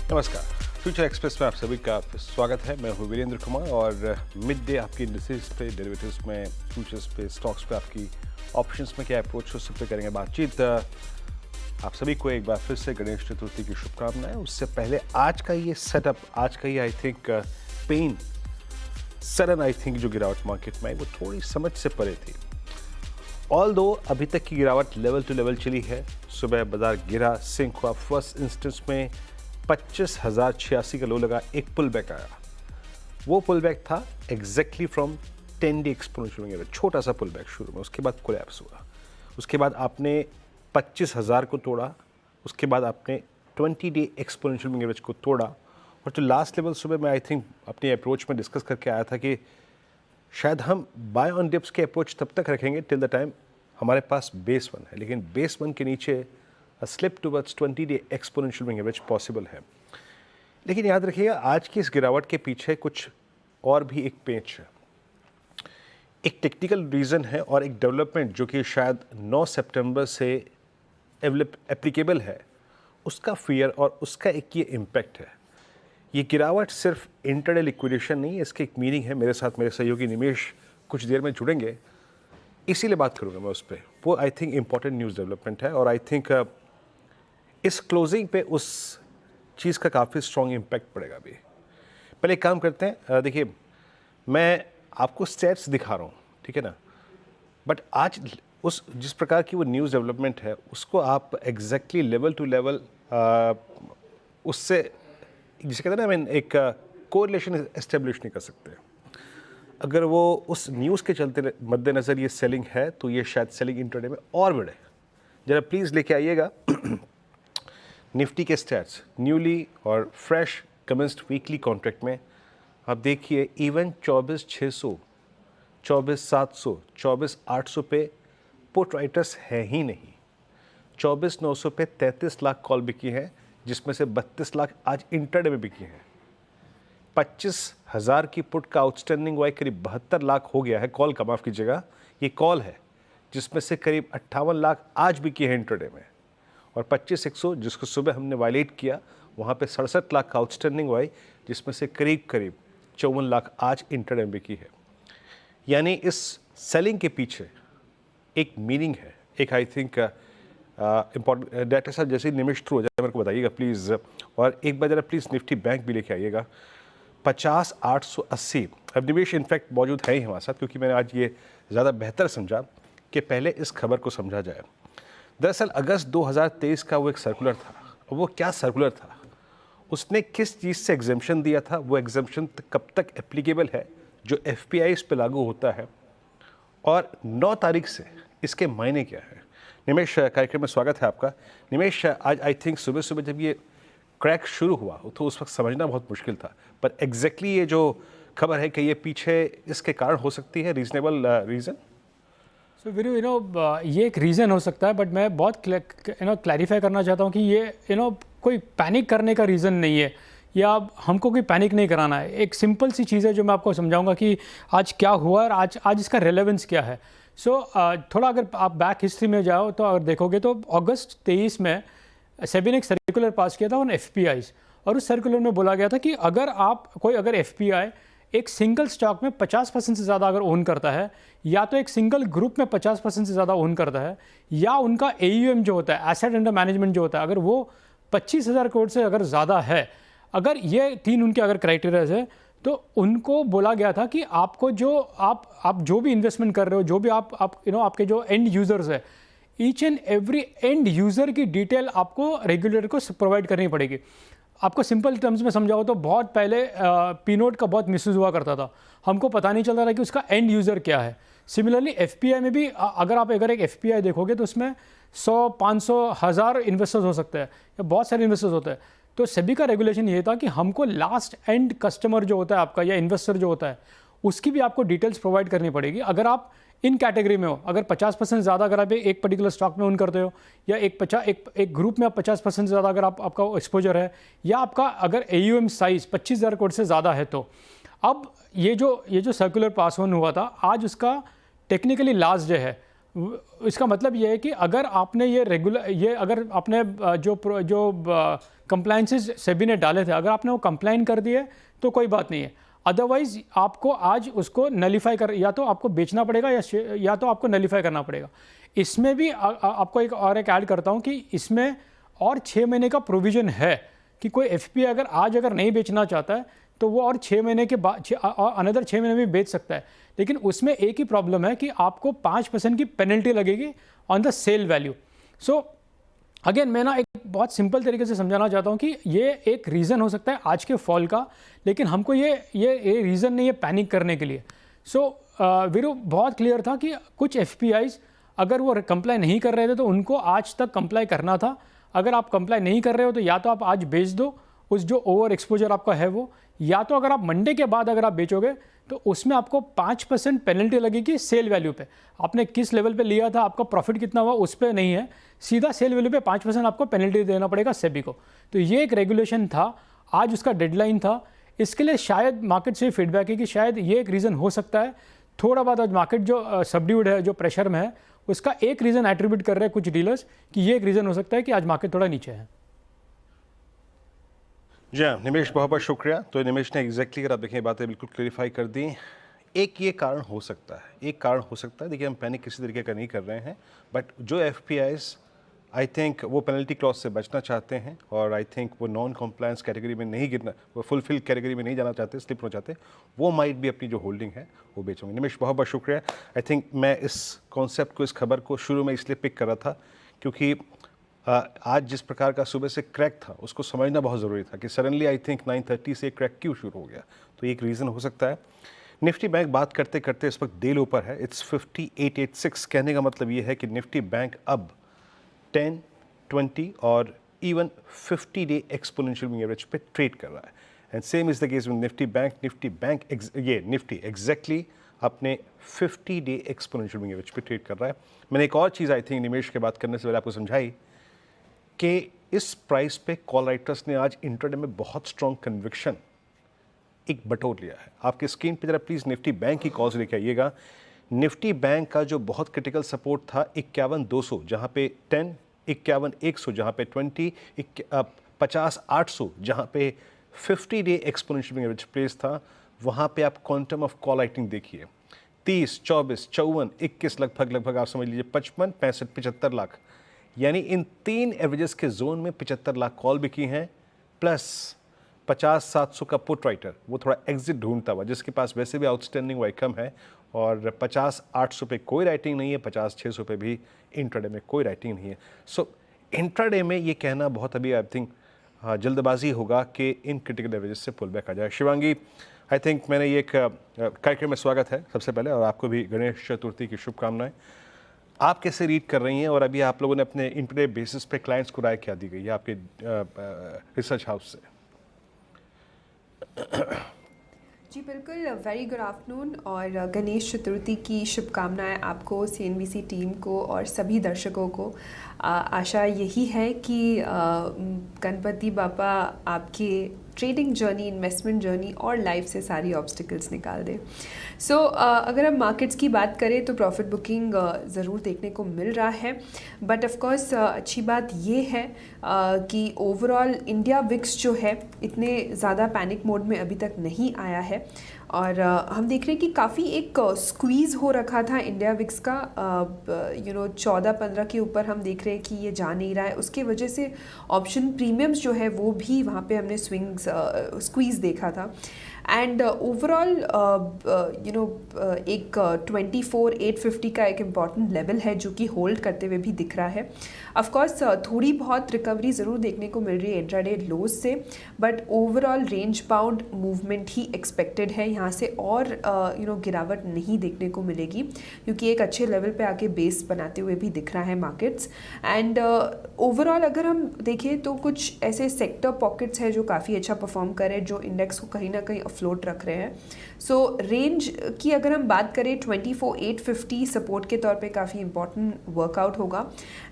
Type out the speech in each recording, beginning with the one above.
नमस्कार। Future express में आप सभी का स्वागत है। मैं हूं वीरेंद्र कुमार और मिड डे आपकी इंडस्ट्रीज पे, डेरिवेटिव्स में, फ्यूचर्स पे, स्टॉक्स पे, आपकी ऑप्शंस में क्या अप्रोच हो, सब पे करेंगे बातचीत। आप सभी को एक बार फिर से गणेश चतुर्थी की शुभकामनाएं। उससे पहले आज का ये सेटअप, आज का ये I think pen sudden I think जो गिरावट मार्केट में आई वो थोड़ी समझ से परे थी। ऑल दो अभी तक की गिरावट लेवल टू लेवल चली है। सुबह बाजार गिरा, सिंक हुआ। फर्स्ट इंस्टेंस में 25,086 का लो लगा, एक पुल बैक आया। वो पुल बैक था एग्जैक्टली फ्रॉम 10 डे एक्सपोनेंशियल, छोटा सा पुल बैक शुरू में, उसके बाद कोलैप्स हुआ। उसके बाद आपने 25,000 को तोड़ा, उसके बाद आपने 20 डे एक्सपोनेंशियल एवरेज को तोड़ा। और जो लास्ट लेवल सुबह मैं आई थिंक अपनी अप्रोच में डिस्कस करके आया था कि शायद हम बाय ऑन डिप्स के अप्रोच तब तक रखेंगे टिल द टाइम हमारे पास बेस वन है, लेकिन बेस वन के नीचे slip towards 20 day exponential average possible है। लेकिन याद रखिएगा, आज की इस गिरावट के पीछे कुछ और भी एक पेच है, एक टेक्निकल रीज़न है और एक डेवलपमेंट जो कि शायद 9 सितंबर से एप्लीकेबल है, उसका फियर और उसका एक ये इम्पैक्ट है। ये गिरावट सिर्फ इंटरडे लिक्विडेशन नहीं है, इसकी एक मीनिंग है। मेरे साथ मेरे सहयोगी निमेश कुछ देर में जुड़ेंगे, इसीलिए बात करूँगा मैं उस पर। वो I think important news development है और आई थिंक इस क्लोजिंग पे उस चीज़ का काफ़ी स्ट्रॉन्ग इम्पैक्ट पड़ेगा भी। पहले एक काम करते हैं, देखिए मैं आपको स्टैट्स दिखा रहा हूँ, ठीक है ना, बट आज उस जिस प्रकार की वो न्यूज़ डेवलपमेंट है उसको आप एग्जैक्टली लेवल टू लेवल उससे जिसे कहते हैं ना, मैं एक कोरिलेशन एस्टेब्लिश नहीं कर सकते। अगर वो उस न्यूज़ के चलते मद्देनज़र ये सेलिंग है तो ये शायद सेलिंग इंट्राडे में और बढ़े। ज़रा प्लीज़ लेके आइएगा निफ्टी के स्टैट्स, न्यूली और फ्रेश कमेंस्ड वीकली कॉन्ट्रैक्ट में आप देखिए इवन 24,600, 24,700, 24,800 पे पुट राइटर्स है ही नहीं। 24,900 पे 33 लाख कॉल बिकी हैं, जिसमें से 32 लाख आज इंटरडे में बिकी हैं। 25,000 की पुट का आउटस्टैंडिंग वाई करीब 72 लाख हो गया है। कॉल का माफ़ कीजिएगा, ये कॉल है, जिसमें से करीब 58 लाख आज बिकी है इंटरडे में। और 25,100 जिसको सुबह हमने वायलेट किया, वहाँ पे 67 लाख का आउटस्टैंडिंग वाई, जिसमें से करीब 54 लाख आज इंटरडे में बिकी है। यानी इस सेलिंग के पीछे एक मीनिंग है, एक आई थिंक इम्पॉर्टेंट डाटा। साहब जैसे ही निमिष थ्रू हो जाए मेरे को बताइएगा प्लीज़। और एक बार ज़रा प्लीज़ निफ्टी बैंक भी लेके आइएगा। 50,880। अब निवेश इनफैक्ट मौजूद है ही हमारे साथ, क्योंकि मैंने आज ये ज़्यादा बेहतर समझा कि पहले इस खबर को समझा जाए। दरअसल अगस्त 2023 का वो एक सर्कुलर था, और वो क्या सर्कुलर था, उसने किस चीज़ से एग्जेम्पशन दिया था, वो एग्जेम्पशन कब तक एप्लीकेबल है, जो एफपीआई पे लागू होता है, और 9 तारीख से इसके मायने क्या है। निमेश, कार्यक्रम में स्वागत है आपका। निमेश, आज आई थिंक सुबह सुबह जब ये क्रैक शुरू हुआ तो उस वक्त समझना बहुत मुश्किल था, पर एग्जैक्टली ये जो खबर है कि ये पीछे इसके कारण हो सकती है, रीजनेबल रीज़न। सो वीरू, ये एक रीज़न हो सकता है, बट मैं बहुत क्लैरिफाई करना चाहता हूँ कि ये कोई पैनिक करने का रीज़न नहीं है, या हमको कोई पैनिक नहीं कराना है। एक सिंपल सी चीज़ है जो मैं आपको समझाऊंगा कि आज क्या हुआ और आज इसका रेलेवेंस क्या है। थोड़ा अगर आप बैक हिस्ट्री में जाओ तो अगर देखोगे तो अगस्त 23 में सेबी ने एक सर्कुलर पास किया था ऑन एफपीआईज, और उस सर्कुलर में बोला गया था कि अगर एफपीआई एक सिंगल स्टॉक में 50% से ज़्यादा अगर ओन करता है, या तो एक सिंगल ग्रुप में 50% से ज़्यादा ओन करता है, या उनका AUM जो होता है, एसेट अंडर मैनेजमेंट जो होता है, अगर वो 25,000 करोड़ से अगर ज़्यादा है, अगर ये 3 उनके अगर क्राइटेरियाज है, तो उनको बोला गया था कि आपको जो आप जो भी इन्वेस्टमेंट कर रहे हो, जो भी आपके जो एंड यूज़र्स है, each and every end user की डिटेल आपको रेगुलेटर को प्रोवाइड करनी पड़ेगी। आपको सिंपल टर्म्स में समझाओ तो बहुत पहले पी-नोट का बहुत मिसयूज़ हुआ करता था, हमको पता नहीं चलता था कि उसका एंड यूज़र क्या है। सिमिलरली एफपीआई में भी अगर एक एफपीआई देखोगे तो उसमें 100, 500, 1000 इन्वेस्टर्स हो सकते हैं, या बहुत सारे इन्वेस्टर्स होते हैं। तो सेबी का रेगुलेशन ये था कि हमको लास्ट एंड कस्टमर जो होता है आपका, या इन्वेस्टर जो होता है, उसकी भी आपको डिटेल्स प्रोवाइड करनी पड़ेगी। अगर आप इन कैटेगरी में हो, अगर 50% ज़्यादा अगर आप एक पर्टिकुलर स्टॉक में ओन करते हो, या एक ग्रुप में आप 50% से ज़्यादा अगर आपका एक्सपोजर है, या आपका अगर AUM साइज 25,000 करोड़ से ज़्यादा है, तो अब ये जो सर्कुलर पास ऑन हुआ था, आज उसका टेक्निकली लास्ट डे है। इसका मतलब ये है कि अगर आपने अगर आपने जो कंप्लाइंसेस सेबी ने डाले थे, अगर आपने वो कंप्लाइन कर दिए तो कोई बात नहीं है। अदरवाइज आपको आज उसको नलीफाई कर, या तो आपको बेचना पड़ेगा या तो आपको नलीफाई करना पड़ेगा। इसमें भी आपको एक ऐड करता हूँ कि इसमें और 6 महीने का प्रोविज़न है कि कोई एफपीआई अगर नहीं बेचना चाहता है तो वो और 6 महीने के बाद अनदर 6 महीने में बेच सकता है। लेकिन उसमें एक ही प्रॉब्लम है कि आपको 5% की पेनल्टी लगेगी on the sale value. So again मैं एक बहुत सिंपल तरीके से समझाना चाहता हूँ कि ये एक रीज़न हो सकता है आज के फॉल का, लेकिन हमको ये रीज़न नहीं है पैनिक करने के लिए। सो वीरू बहुत क्लियर था कि कुछ एफपीआईज अगर वो कंप्लाई नहीं कर रहे थे तो उनको आज तक कंप्लाई करना था। अगर आप कंप्लाई नहीं कर रहे हो तो या तो आप आज बेच दो उस जो ओवर एक्सपोजर आपका है वो, या तो अगर आप मंडे के बाद अगर आप बेचोगे तो उसमें आपको 5% पेनल्टी लगेगी सेल वैल्यू पे। आपने किस लेवल पे लिया था, आपका प्रॉफिट कितना हुआ उस पर नहीं है, सीधा सेल वैल्यू पे 5% आपको पेनल्टी देना पड़ेगा सेबी को। तो ये एक रेगुलेशन था, आज उसका डेडलाइन था। इसके लिए शायद मार्केट से फीडबैक है कि शायद ये एक रीज़न हो सकता है। थोड़ा बहुत आज मार्केट जो सबड्यूड है, जो प्रेशर में है, उसका एक रीज़न एट्रीब्यूट कर रहे हैं कुछ डीलर्स कि ये एक रीज़न हो सकता है कि आज मार्केट थोड़ा नीचे है। जी हाँ निमेश, बहुत बहुत शुक्रिया। तो निमेश ने एग्जैक्टली अगर आप देखें बातें बिल्कुल क्लेरिफाई कर दी। एक ये कारण हो सकता है, देखिए हम पैनिक किसी तरीके का नहीं कर रहे हैं, बट जो एफपीआईज आई थिंक वो पेनल्टी क्लॉज से बचना चाहते हैं और आई थिंक वो नॉन कॉम्प्लायंस कैटेगरी में नहीं गिरना, वो फुलफिल कैटेगरी में नहीं जाना चाहते, स्लिप होना चाहते, वो माइट भी अपनी जो होल्डिंग है वो बेचेंगे। निमेश बहुत बहुत शुक्रिया। आई थिंक मैं इस कॉन्सेप्ट को, इस खबर को शुरू में इसलिए पिक कर रहा था क्योंकि आज जिस प्रकार का सुबह से क्रैक था उसको समझना बहुत ज़रूरी था कि सडनली आई थिंक 9:30 से क्रैक क्यों शुरू हो गया। तो एक रीज़न हो सकता है। निफ्टी बैंक बात करते करते इस वक्त डे ऊपर है, इट्स 5886। कहने का मतलब ये है कि निफ्टी बैंक अब 10, 20 और even 50 day exponential moving average पे ट्रेड कर रहा है। And same is the case with Nifty exactly अपने 50 डे एक्सपोनेंशियल मूविंग एवरेज पे ट्रेड कर रहा है। मैंने एक और चीज़ आई थिंक निमेश के बात करने से पहले आपको समझाई कि इस प्राइस पे कॉल राइटर्स ने आज इंट्राडे में बहुत स्ट्रॉन्ग कन्विक्शन एक बटोर लिया है। आपके स्क्रीन पे जरा प्लीज़ निफ्टी बैंक की कॉल्स लेके आइएगा। निफ्टी बैंक का जो बहुत क्रिटिकल सपोर्ट था 51,200 जहाँ पे 10, 51,100 जहाँ पे 20, 50,800 जहाँ पे 50 डे एक्सपोनेंशियल एवरेज प्लेस था, वहाँ पे आप क्वांटम ऑफ कॉल राइटिंग देखिए 30, 24, 54, 21 लगभग आप समझ लीजिए 55, 65, 75 लाख, यानी इन 3 एवरेजेस के जोन में 75 लाख कॉल भी की हैं, प्लस 50,700 का पुट राइटर, वो थोड़ा एग्जिट ढूंढता हुआ, जिसके पास वैसे भी आउटस्टैंडिंग वाई कम है, और 50,800 पे कोई राइटिंग नहीं है, 50,600 पे भी इंट्राडे में कोई राइटिंग नहीं है। सो इंट्राडे में ये कहना बहुत अभी आई थिंक जल्दबाजी होगा कि इन क्रिटिकल एवरेजेस से पुल बैक आ जाए। शिवांगी, आई थिंक मैंने ये एक कार्यक्रम में स्वागत है सबसे पहले, और आपको भी गणेश चतुर्थी की शुभकामनाएं। आप कैसे रीड कर रही हैं, और अभी आप लोगों ने अपने इंट्राडे बेसिस पे क्लाइंट्स को राय क्या दी गई है आपके रिसर्च हाउस से? जी बिल्कुल, वेरी गुड आफ्टरनून और गणेश चतुर्थी की शुभकामनाएं आपको, सीएनबीसी टीम को और सभी दर्शकों को। आशा यही है कि गणपति बापा आपके ट्रेडिंग जर्नी, इन्वेस्टमेंट जर्नी और लाइफ से सारी ऑब्स्टिकल्स निकाल दे। सो अगर हम मार्केट्स की बात करें तो प्रॉफिट बुकिंग ज़रूर देखने को मिल रहा है, बट ऑफ कोर्स अच्छी बात ये है कि ओवरऑल इंडिया विक्स जो है इतने ज़्यादा पैनिक मोड में अभी तक नहीं आया है, और हम देख रहे हैं कि काफ़ी एक स्क्वीज़ हो रखा था इंडिया विक्स का, 14-15 के ऊपर हम देख रहे हैं कि ये जा नहीं रहा है। उसके वजह से ऑप्शन प्रीमियम्स जो है वो भी वहाँ पे हमने स्क्वीज़ देखा था। एंड ओवरऑल एक 24,850 का एक इम्पॉर्टेंट लेवल है जो कि होल्ड करते हुए भी दिख रहा है। ऑफ कोर्स थोड़ी बहुत रिकवरी ज़रूर देखने को मिल रही है इंट्राडे लोज से, but overall range bound movement he expected है। यहाँ से और गिरावट नहीं देखने को मिलेगी, क्योंकि एक अच्छे लेवल पे आके बेस बनाते हुए भी दिख रहा है मार्केट्स। एंड ओवरऑल अगर हम देखें तो कुछ ऐसे सेक्टर पॉकेट्स हैं जो काफ़ी अच्छा परफॉर्म कर रहे हैं, जो इंडेक्स को कहीं ना कहीं अफ्लोट रख रहे हैं। सो रेंज की अगर हम बात करें 24,850 सपोर्ट के तौर पे काफ़ी इंपॉर्टेंट वर्कआउट होगा,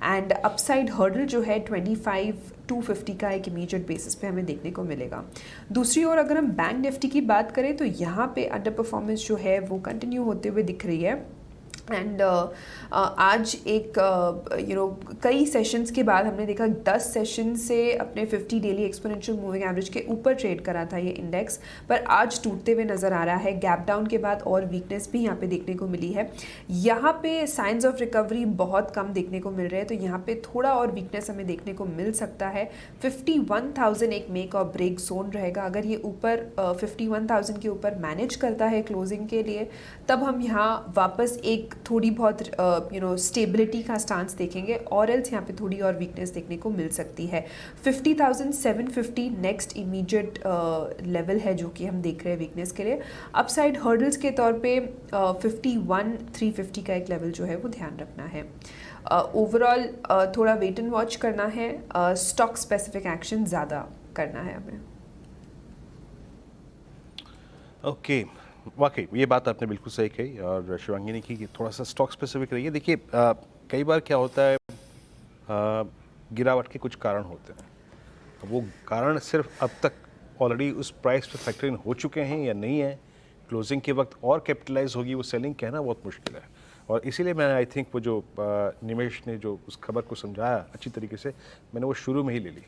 एंड अपसाइड हर्डल जो है 25,250 का एक इमीडिएट बेसिस पे हमें देखने को मिलेगा। दूसरी ओर अगर हम बैंक निफ्टी की बात करें तो यहाँ पे अंडर परफॉर्मेंस जो है वो कंटिन्यू होते हुए दिख रही है। एंड आज एक कई सेशंस के बाद हमने देखा 10 सेशन से अपने 50 डेली एक्सपोनेंशियल मूविंग एवरेज के ऊपर ट्रेड करा था ये इंडेक्स, पर आज टूटते हुए नज़र आ रहा है। गैप डाउन के बाद और वीकनेस भी यहाँ पे देखने को मिली है। यहाँ पे साइंस ऑफ रिकवरी बहुत कम देखने को मिल रहे हैं, तो यहाँ पे थोड़ा और वीकनेस हमें देखने को मिल सकता है। 51,000 एक मेक और ब्रेक जोन रहेगा। अगर ये ऊपर 51,000 के ऊपर मैनेज करता है क्लोजिंग के लिए, तब हम यहाँ वापस एक थोड़ी बहुत स्टेबिलिटी का स्टांस देखेंगे, और एल्स यहाँ पे थोड़ी और वीकनेस देखने को मिल सकती है। 50,750 नेक्स्ट इमीडिएट लेवल है जो कि हम देख रहे हैं वीकनेस के लिए। अपसाइड हर्डल्स के तौर पे 51,350 का एक लेवल जो है वो ध्यान रखना है। ओवरऑल थोड़ा वेट एंड वॉच करना है, स्टॉक स्पेसिफिक एक्शन ज़्यादा करना है हमें। ओके, वाकई ये बात आपने बिल्कुल सही कही और शिवांगी ने की कि थोड़ा सा स्टॉक स्पेसिफिक रहिए। देखिए कई बार क्या होता है, गिरावट के कुछ कारण होते हैं। अब वो कारण सिर्फ अब तक ऑलरेडी उस प्राइस पे फैक्टर इन हो चुके हैं या नहीं है, क्लोजिंग के वक्त और कैपिटलाइज होगी वो सेलिंग, कहना बहुत मुश्किल है। और इसीलिए मैं आई थिंक वो जो निमेश ने जो उस खबर को समझाया अच्छी तरीके से, मैंने वो शुरू में ही ले ली।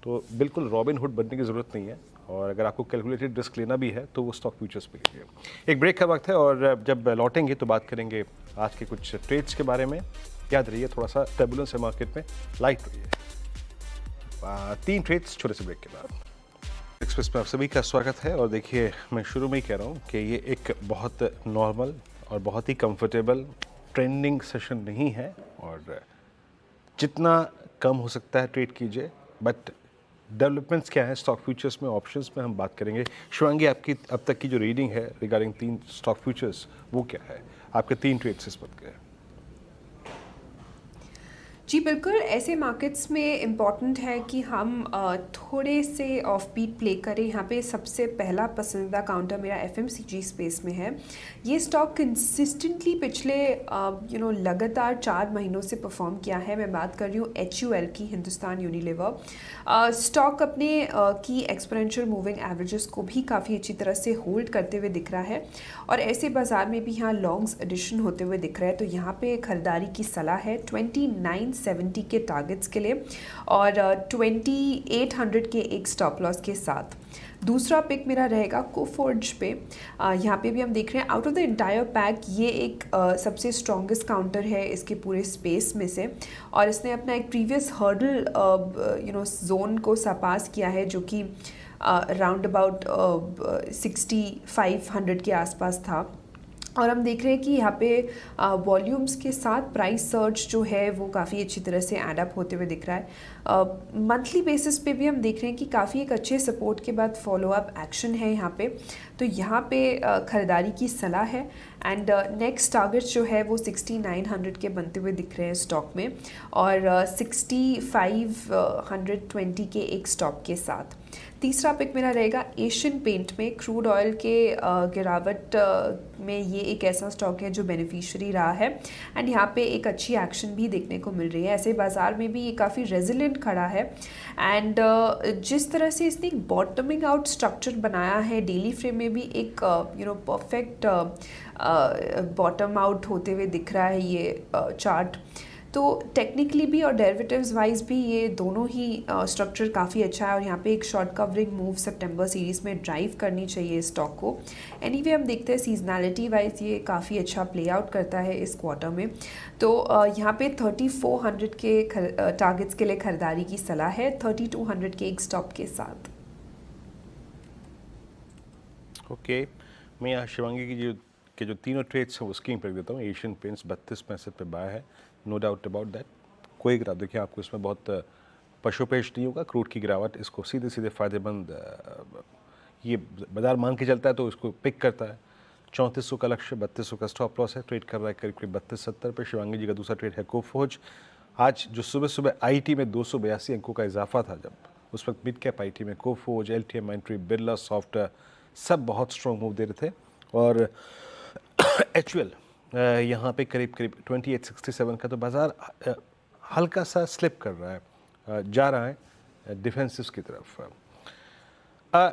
तो बिल्कुल रॉबिन हुड बनने की ज़रूरत नहीं है, और अगर आपको कैलकुलेटेड रिस्क लेना भी है तो वो स्टॉक फ्यूचर्स पे लीजिए। एक ब्रेक का वक्त है और जब लौटेंगे तो बात करेंगे आज के कुछ ट्रेड्स के बारे में। याद रहिए थोड़ा सा टर्बुलेंस है मार्केट में, लाइट रहिए। 3 ट्रेड्स छोटे से ब्रेक के बाद। एक्सप्रेस में आप सभी का स्वागत है। और देखिए मैं शुरू में ही कह रहा हूँ कि ये एक बहुत नॉर्मल और बहुत ही कंफर्टेबल ट्रेंडिंग सेशन नहीं है, और जितना कम हो सकता है ट्रेड कीजिए। बट डेवलपमेंट्स क्या है स्टॉक फ्यूचर्स में, ऑप्शंस में हम बात करेंगे। शिवांगी, आपकी अब तक की जो रीडिंग है रिगार्डिंग 3 स्टॉक फ्यूचर्स, वो क्या है? आपके 3 ट्रेड्स इस वक्त गए। जी बिल्कुल, ऐसे मार्केट्स में इम्पॉर्टेंट है कि हम थोड़े से ऑफ बीट प्ले करें। यहाँ पे सबसे पहला पसंदीदा काउंटर मेरा एफएमसीजी स्पेस में है। ये स्टॉक कंसिस्टेंटली पिछले लगातार 4 महीनों से परफॉर्म किया है। मैं बात कर रही हूँ HUL की, हिंदुस्तान यूनिलीवर। स्टॉक अपने की एक्सपोनेंशियल मूविंग एवरेजेस को भी काफ़ी अच्छी तरह से होल्ड करते हुए दिख रहा है, और ऐसे बाज़ार में भी यहाँ लॉन्ग्स एडिशन होते हुए दिख रहा है। तो यहाँ पे खरीदारी की सलाह है 2970 के टारगेट्स के लिए, और 2800 के एक स्टॉप लॉस के साथ। दूसरा पिक मेरा रहेगा कोफोर्ज पे। यहाँ पे भी हम देख रहे हैं out of the entire pack ये एक सबसे स्ट्रॉन्गेस्ट काउंटर है इसके पूरे स्पेस में से, और इसने अपना एक प्रीवियस हर्डल जोन को सरपास किया है जो कि राउंड अबाउट 6500 के आसपास था। और हम देख रहे हैं कि यहाँ पे वॉल्यूम्स के साथ प्राइस सर्च जो है वो काफ़ी अच्छी तरह से एड अप होते हुए दिख रहा है। मंथली बेसिस पे भी हम देख रहे हैं कि काफ़ी एक अच्छे सपोर्ट के बाद फॉलो अप एक्शन है यहाँ पे। तो यहाँ पे ख़रीदारी की सलाह है, एंड नेक्स्ट टारगेट जो है वो 6900 के बनते हुए दिख रहे हैं स्टॉक में, और 6520 के एक स्टॉप के साथ। तीसरा पिक मेरा रहेगा एशियन पेंट में। क्रूड ऑयल के गिरावट में ये एक ऐसा स्टॉक है जो बेनिफिशियरी रहा है, एंड यहाँ पे एक अच्छी एक्शन भी देखने को मिल रही है। ऐसे बाज़ार में भी ये काफ़ी रेजिलेंट खड़ा है, एंड जिस तरह से इसने एक बॉटमिंग आउट स्ट्रक्चर बनाया है, डेली फ्रेम में भी एक परफेक्ट बॉटम आउट होते हुए दिख रहा है ये चार्ट। तो टेक्निकली भी और डेरिवेटिव्स वाइज भी ये दोनों ही स्ट्रक्चर काफ़ी अच्छा है, और यहाँ पे एक शॉर्ट कवरिंग मूव सितंबर सीरीज़ में ड्राइव करनी चाहिए इस स्टॉक को। एनीवे हम देखते हैं सीजनैलिटी वाइज ये काफ़ी अच्छा प्ले आउट करता है इस क्वार्टर में। तो यहाँ पे 3400 के टारगेट्स के लिए खरीदारी की सलाह है, 3200 के एक स्टॉप के साथ। ओके, मैं यहाँ शिवांगी की जो तीनों ट्रेड्स हैं वो स्कीम पर देता हूँ। एशियन पेंट्स 32 पैसे पे बाय है, नो डाउट अबाउट दैट। कोई गिरावट देखिए आपको इसमें बहुत पशुपेश नहीं होगा। क्रूड की गिरावट इसको सीधे सीधे फ़ायदेमंद, ये बाजार मान के चलता है तो इसको पिक करता है। 3400 का लक्ष्य, 3200 का स्टॉप लॉस है। ट्रेड कर रहा है करीब करीब 3270 पे। शिवांगी जी का दूसरा ट्रेड है कोफोर्ज। आज जो सुबह सुबह आईटी में 282 अंकों का इजाफा था, जब उस वक्त मिड कैप आईटी में Coforge, LTM entry, Birla soft सब बहुत स्ट्रॉन्ग मूव दे रहे थे, और HUL यहाँ पे करीब करीब 2867 का। तो बाज़ार हल्का सा स्लिप कर रहा है, जा रहा है डिफेंसिव की तरफ।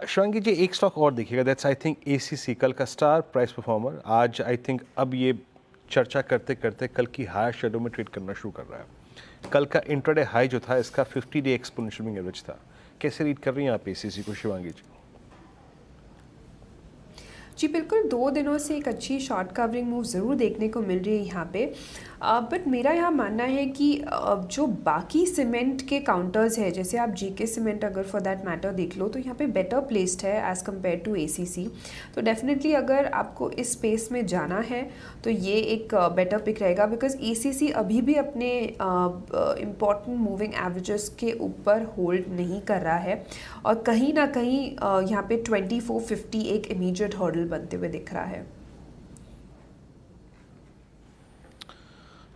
शिवांगी जी एक स्टॉक और देखिएगा, दैट्स आई थिंक ACC, कल का स्टार प्राइस परफॉर्मर। आज आई थिंक अब ये चर्चा करते करते कल की हायर शेडो में ट्रेड करना शुरू कर रहा है। कल का इंट्राडे हाई जो था इसका 50 डे एक्सपोनेंशियल मूविंग एवरेज था। कैसे रीड कर रही हैं आप एसीसी को शिवांगी जी? जी बिल्कुल, 2 दिनों से एक अच्छी शॉर्ट कवरिंग मूव ज़रूर देखने को मिल रही है यहाँ पे। बट मेरा यहाँ मानना है कि जो बाकी सीमेंट के काउंटर्स है, जैसे आप जीके सीमेंट अगर फॉर दैट मैटर देख लो, तो यहाँ पे बेटर प्लेस्ड है एज़ कम्पेयर टू एसीसी। तो डेफिनेटली अगर आपको इस स्पेस में जाना है तो ये एक बेटर पिक रहेगा, बिकॉज एसीसी अभी भी अपने इम्पॉर्टेंट मूविंग एवरेजेस के ऊपर होल्ड नहीं कर रहा है और कहीं ना कहीं यहाँ पे 2450 एक इमीडिएट हर्डल बनते हुए दिख रहा है।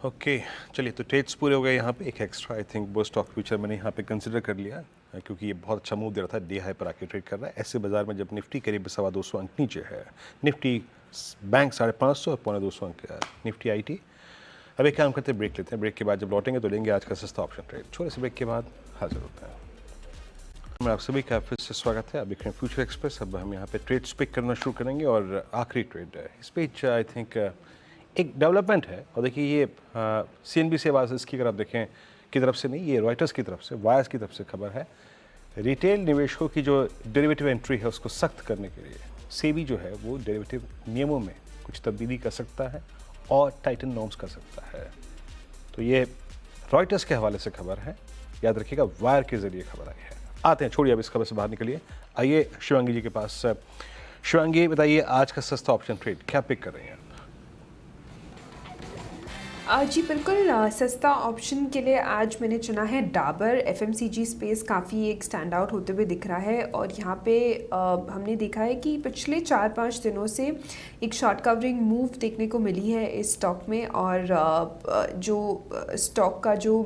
ओके चलिए, तो ट्रेड्स पूरे हो गए यहाँ पे। एक एक्स्ट्रा आई थिंक वो स्टॉक फ्यूचर मैंने यहाँ पे कंसिडर कर लिया, क्योंकि ये बहुत अच्छा मूव दे रहा था, डे हाई पर आके ट्रेड कर रहा है। ऐसे बाजार में जब निफ्टी करीब 250 अंक नीचे है, निफ्टी बैंक 550 और 250 अंक निफ्टी आईटी। अब एक काम करते हैं, ब्रेक लेते हैं। ब्रेक के बाद जब लौटेंगे तो लेंगे आज का सस्ता ऑप्शन ट्रेड। छोटे से ब्रेक के बाद हाजिर होता है। मैं आप सभी का फिर से स्वागत है। आप देख रहे हैं फ्यूचर एक्सप्रेस। अब हम यहाँ पे ट्रेड्स पिक करना शुरू करेंगे और आखिरी ट्रेड है इस पे आई थिंक एक डेवलपमेंट है। और देखिए ये CNBC आवाज़ इसकी अगर आप देखें की तरफ से नहीं, ये रॉयटर्स की तरफ से, वायर्स की तरफ से खबर है। रिटेल निवेशकों की जो डेरिवेटिव एंट्री है उसको सख्त करने के लिए सेबी जो है वो डेरिवेटिव नियमों में कुछ तब्दीली कर सकता है और टाइटन नॉर्म्स कर सकता है। तो ये रॉयटर्स के हवाले से खबर है, याद रखिएगा, वायर के जरिए खबर आई है। आते हैं, छोड़िए अब इस खबर से बाहर निकलिए, आइए शिवांगी जी के पास। शिवांगी बताइए आज का सस्ता ऑप्शन ट्रेड क्या पिक कर रही हैं? जी बिल्कुल, सस्ता ऑप्शन के लिए आज मैंने चुना है डाबर। FMCG स्पेस काफ़ी एक स्टैंड आउट होते हुए दिख रहा है और यहाँ पे हमने देखा है कि पिछले 4-5 दिनों से एक शॉर्ट कवरिंग मूव देखने को मिली है इस स्टॉक में। और जो स्टॉक का जो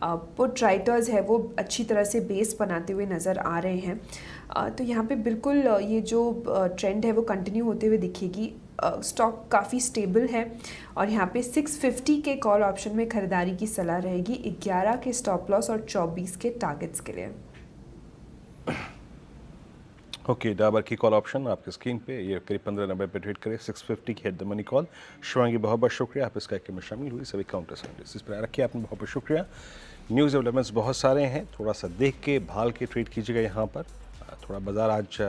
पुट राइटर्स है वो अच्छी तरह से बेस बनाते हुए नज़र आ रहे हैं। तो यहाँ पे बिल्कुल ये जो ट्रेंड है वो कंटिन्यू होते हुए दिखेगी। स्टॉक काफ़ी स्टेबल है और यहाँ पे 650 के कॉल ऑप्शन में ख़रीदारी की सलाह रहेगी, 11 के स्टॉप लॉस और 24 के टारगेट्स के लिए। ओके, डाबर की कॉल ऑप्शन आपके स्क्रीन पे, ये करीब 15.90 पे ट्रेड करे, 650 की head the money call. Shivangi बहुत बहुत शुक्रिया, आप इस कार्यक्रम में शामिल हुई। सभी काउंटर्स इस पर रखिए, आपने बहुत बहुत शुक्रिया। न्यूज़ डेवलपमेंट्स बहुत सारे हैं, थोड़ा सा देख के भाल के ट्रेड कीजिएगा। यहाँ पर थोड़ा बाजार आज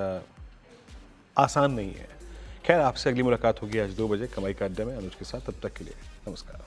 आसान नहीं है। खैर, आपसे अगली मुलाकात होगी आज 2 बजे कमाई का अड्डा में अनुज के साथ। तब तक के लिए नमस्कार।